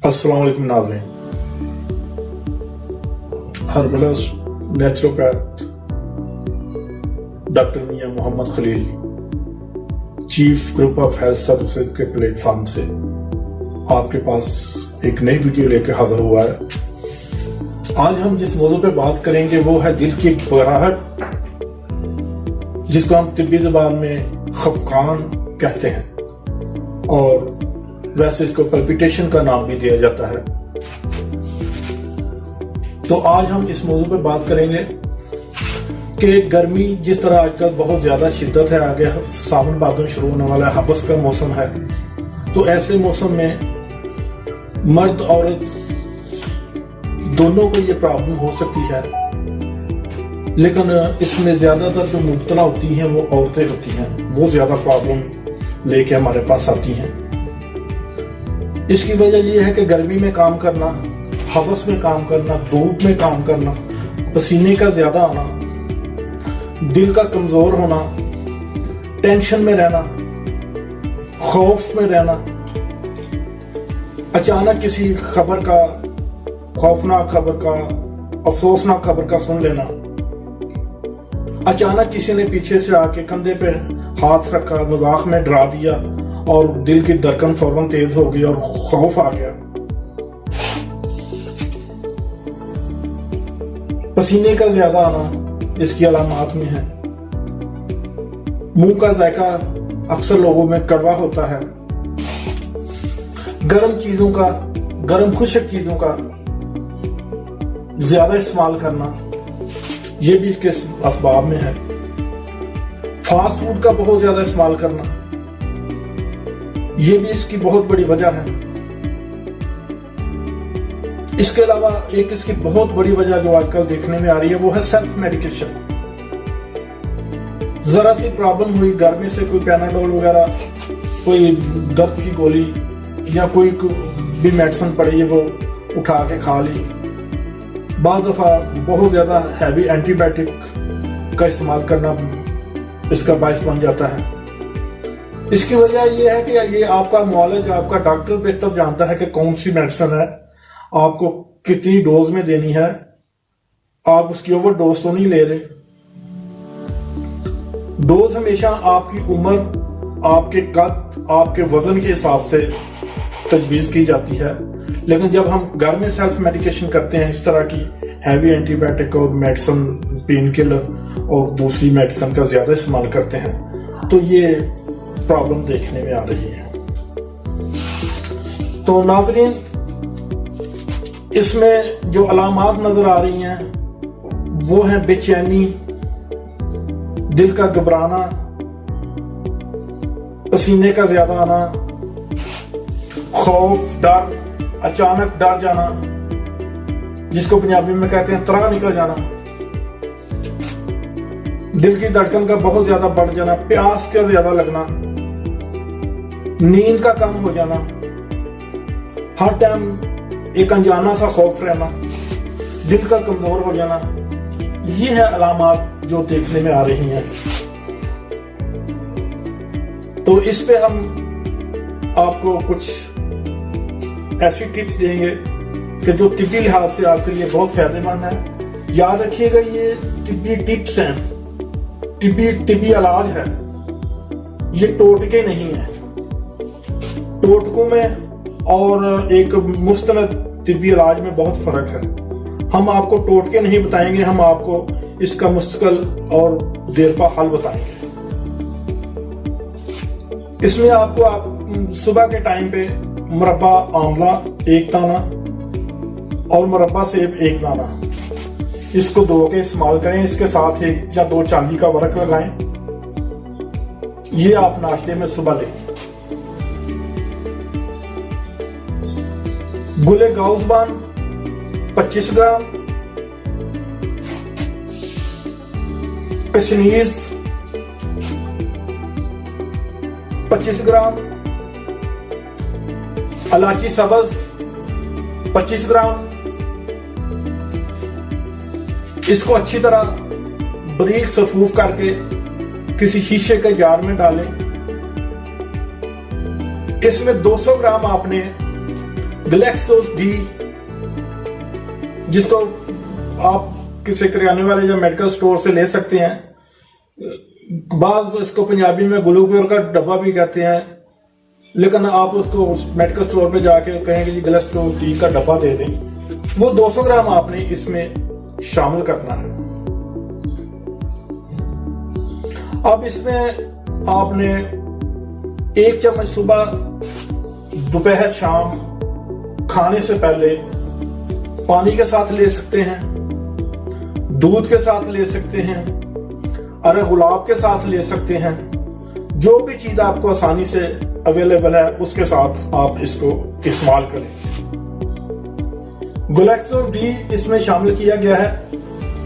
अस्सलाम वालेकुम नाज़रीन। Herbals naturopath doctor Mian Mohammad Khalil chief group of health services के प्लेटफॉर्म से आपके पास एक नई वीडियो लेकर हाजिर हुआ है। आज हम जिस मौजू पे बात करेंगे वो है दिल की घबराहट, जिसको हम तिब्बी ज़बान में खफकान कहते हैं और वैसे इसको पल्पिटेशन का नाम भी दिया जाता है। तो आज हम इस मौजू पे बात करेंगे कि गर्मी जिस तरह आजकल बहुत ज्यादा शिद्दत है, आगे सावन भादों शुरू होने वाला है, हबस का मौसम है, तो ऐसे मौसम में मर्द औरत दोनों को ये प्रॉब्लम हो सकती है, लेकिन इसमें ज्यादातर जो मुब्तला होती हैं वो औरतें होती हैं, वो ज्यादा प्रॉब्लम लेके हमारे पास आती हैं। इसकी वजह यह है कि गर्मी में काम करना, हवस में काम करना, धूप में काम करना, पसीने का ज्यादा आना, दिल का कमजोर होना, टेंशन में रहना, खौफ में रहना, अचानक किसी खबर का, खौफनाक खबर का, अफसोसनाक खबर का सुन लेना, अचानक किसी ने पीछे से आके कंधे पे हाथ रखा, मजाक में डरा दिया और दिल की धड़कन फौरन तेज हो गई और खौफ आ गया, पसीने का ज्यादा आना इसकी अलामात में है। मुंह का जायका अक्सर लोगों में कड़वा होता है। गर्म चीजों का, गर्म खुश्क चीजों का ज्यादा इस्तेमाल करना, ये भी इसके असबाब में है। फास्ट फूड का बहुत ज्यादा इस्तेमाल करना, ये भी इसकी बहुत बड़ी वजह है। इसके अलावा एक इसकी बहुत बड़ी वजह जो आजकल देखने में आ रही है वो है सेल्फ मेडिकेशन। जरा सी प्रॉब्लम हुई, घर में से कोई पैनाडोल वगैरह, कोई दर्द की गोली या कोई भी मेडिसिन पड़ी है वो उठा के खा ली। बाज़ दफा बहुत ज्यादा हैवी एंटीबायोटिक का इस्तेमाल करना इसका बायस बन जाता है। इसकी वजह यह है कि ये आपका मुआलिज, आपका डॉक्टर बेहतर जानता है कि कौन सी मेडिसिन है, आपको कितनी डोज में देनी है, आप उसकी ओवर डोज तो नहीं ले रहे। डोज हमेशा आपकी उम्र, आपके कद, आपके वजन के हिसाब से तजवीज की जाती है, लेकिन जब हम घर में सेल्फ मेडिकेशन करते हैं, इस तरह की हैवी एंटीबायोटिक और मेडिसिन, पेन किलर और दूसरी मेडिसिन का ज्यादा इस्तेमाल करते हैं, तो ये प्रॉब्लम देखने में आ रही है। तो नाज़रीन, इसमें जो अलामात नजर आ रही हैं वो है बेचैनी, दिल का घबराना, पसीने का ज्यादा आना, खौफ, डर, अचानक डर जाना, जिसको पंजाबी में कहते हैं त्राह निकल जाना, दिल की धड़कन का बहुत ज्यादा बढ़ जाना, प्यास का ज्यादा लगना, नींद का कम हो जाना, हर टाइम एक अनजाना सा खौफ रहना, दिल का कमजोर हो जाना, ये है अलामात जो देखने में आ रही हैं। तो इस पे हम आपको कुछ ऐसी टिप्स देंगे कि जो तिब्बी लिहाज से आपके लिए बहुत फायदेमंद है। याद रखिएगा, ये तिब्बी टिप्स हैं, तिब्बी इलाज है, ये टोटके नहीं है। टोटकों में और एक मुस्तनद तिब्बी इलाज में बहुत फर्क है। हम आपको टोटके नहीं बताएंगे, हम आपको इसका मुस्तकिल और देरपा हल बताएंगे। इसमें आपको आप सुबह के टाइम पे मुरब्बा आंवला 1 दाना और मुरब्बा सेब 1 दाना, इसको धो के इस्तेमाल करें। इसके साथ 1 या 2 चांदी का वर्क लगाएं। ये आप नाश्ते में सुबह लें। गुले गाउसबान 25 ग्राम, कशनीज 25 ग्राम, इलायची सब्ज 25 ग्राम, इसको अच्छी तरह बारीक सफूफ करके किसी शीशे के जार में डालें। इसमें 200 ग्राम आपने ग्लैक्सोस डी, जिसको आप किसी किराने वाले या मेडिकल स्टोर से ले सकते हैं, बाज इसको पंजाबी में ग्लूकोज का डब्बा भी कहते हैं, लेकिन आप उसको मेडिकल स्टोर पे जाके कहेंगे जी ग्लैक्सोस डी का डब्बा दे दें, वो 200 ग्राम आपने इसमें शामिल करना है। अब इसमें आपने 1 चम्मच सुबह, दोपहर, शाम खाने से पहले पानी के साथ ले सकते हैं, दूध के साथ ले सकते हैं, अरे गुलाब के साथ ले सकते हैं, जो भी चीज आपको आसानी से अवेलेबल है उसके साथ आप इसको इस्तेमाल करें। ग्लैक्सोस डी इसमें शामिल किया गया है,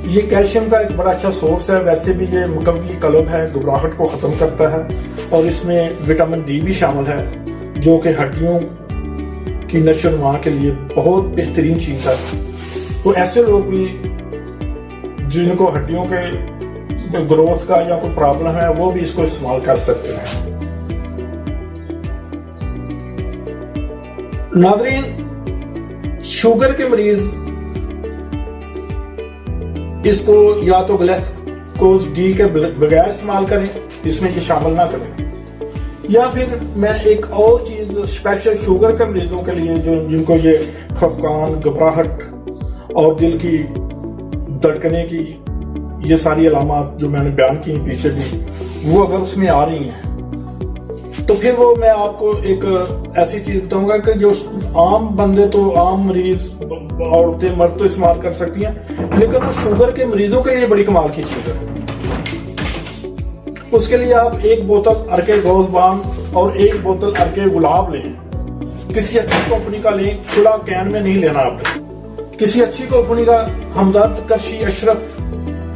ये कैल्शियम का एक बड़ा अच्छा सोर्स है, वैसे भी ये मुकम्मली कलब है, घबराहट को खत्म करता है, और इसमें विटामिन डी भी शामिल है जो कि हड्डियों की नशो नुमा के लिए बहुत बेहतरीन चीज है। तो ऐसे लोग भी जिनको हड्डियों के ग्रोथ का या कोई प्रॉब्लम है वो भी इसको इस्तेमाल कर सकते हैं। नाज़रीन, शुगर के मरीज इसको या तो ग्लैक्सोस डी के बगैर इस्तेमाल करें, इसमें ये शामिल ना करें, या फिर मैं एक और चीज स्पेशल शुगर के मरीजों के लिए जो जिनको ये खफकान, घबराहट और दिल की धड़कने की ये सारी अलामत जो मैंने बयान की पीछे भी, वो अगर उसमें आ रही हैं तो फिर वो मैं आपको एक ऐसी चीज बताऊंगा कि जो आम बंदे तो आम मरीज, औरतें, मर्द तो इस्तेमाल कर सकती हैं, लेकिन वो शुगर के मरीजों के लिए बड़ी कमाल की चीज है। उसके लिए आप 1 बोतल अरके गौज़बान और 1 बोतल अरके गुलाब लें, किसी अच्छी कंपनी का लें, खुला कैन में नहीं लेना आपने, किसी अच्छी कंपनी का हमदर्द, करशी, अशरफ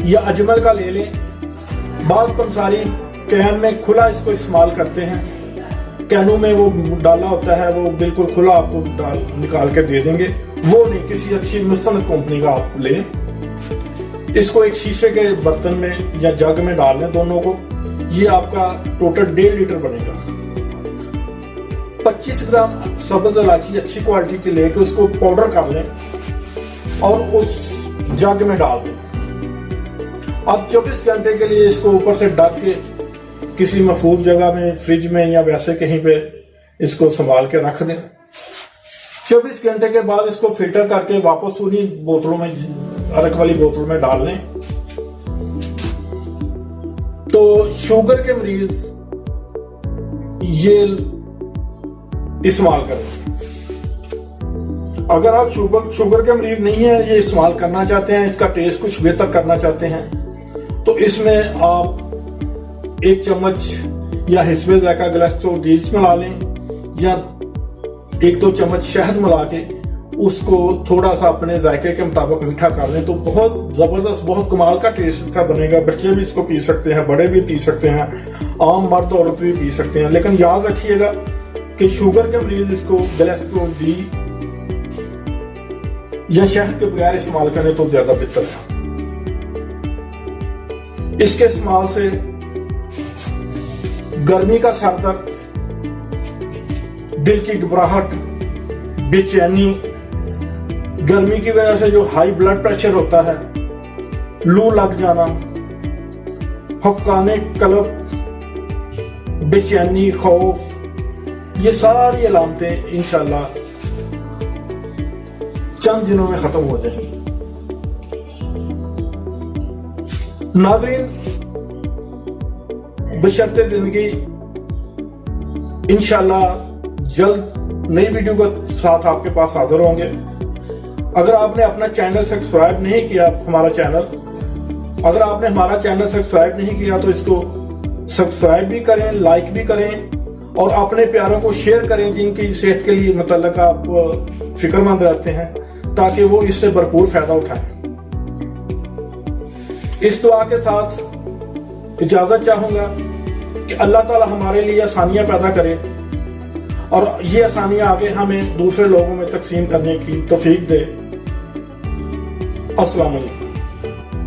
या अजमल का ले लें। बाज़ पंसारी कैन में खुला इसको इस्तेमाल करते हैं, कैनों में वो डाला होता है, वो बिल्कुल खुला आपको निकाल के दे देंगे, वो नहीं, किसी अच्छी मुस्तनद कंपनी का आप लें। इसको एक शीशे के बर्तन में या जग में डाल लें दोनों को, ये आपका टोटल 1.5 लीटर बनेगा। 25 ग्राम सब्ज इलायची अच्छी क्वालिटी की लेके उसको पाउडर कर लें और उस जग में डाल दें। अब 24 घंटे के लिए इसको ऊपर से ढक के किसी महफूज जगह में, फ्रिज में या वैसे कहीं पे इसको संभाल के रख दें। 24 घंटे के बाद इसको फिल्टर करके वापस उन्हीं बोतलों में, अरक वाली बोतल में डाल लें। तो शुगर के मरीज ये इस्तेमाल करें। अगर आप शुगर के मरीज नहीं है, ये इस्तेमाल करना चाहते हैं, इसका टेस्ट कुछ बेहतर करना चाहते हैं, तो इसमें आप 1 चम्मच या हिस्बे ज़ायका ग्लैक्सोस डी मिला लें, या 1-2 चम्मच शहद मिला के उसको थोड़ा सा अपने जायके के मुताबिक मीठा कर लें, तो बहुत जबरदस्त, बहुत कमाल का टेस्ट इसका बनेगा। बच्चे भी इसको पी सकते हैं, बड़े भी पी सकते हैं, आम मर्द औरत भी पी सकते हैं, लेकिन याद रखिएगा कि शुगर के मरीज इसको ग्लैक्सोस डी या शहद के बगैर इस्तेमाल करें तो ज्यादा बेहतर है। इसके इस्तेमाल से गर्मी का सर दर्द, दिल की घबराहट, बेचैनी, गर्मी की वजह से जो हाई ब्लड प्रेशर होता है, लू लग जाना, हफकाने कलब, बेचैनी, खौफ, ये सारी अलामतें इंशाल्लाह चंद दिनों में खत्म हो जाएंगी। नाज़रीन, बशर्ते जिंदगी इंशाल्लाह जल्द नई वीडियो के साथ आपके पास हाजिर होंगे। अगर आपने अपना चैनल सब्सक्राइब नहीं किया, अगर आपने हमारा चैनल सब्सक्राइब नहीं किया तो इसको सब्सक्राइब भी करें, लाइक भी करें और अपने प्यारों को शेयर करें जिनकी सेहत के लिए मुतल्लक आप फिक्रमंद रहते हैं, ताकि वो इससे भरपूर फायदा उठाएं। इस दुआ के साथ इजाजत चाहूंगा कि अल्लाह ताला हमारे लिए आसानियां पैदा करे और ये आसानियां आगे हमें दूसरे लोगों में तकसीम करने की तौफीक दे। अस्सलाम वालेकुम।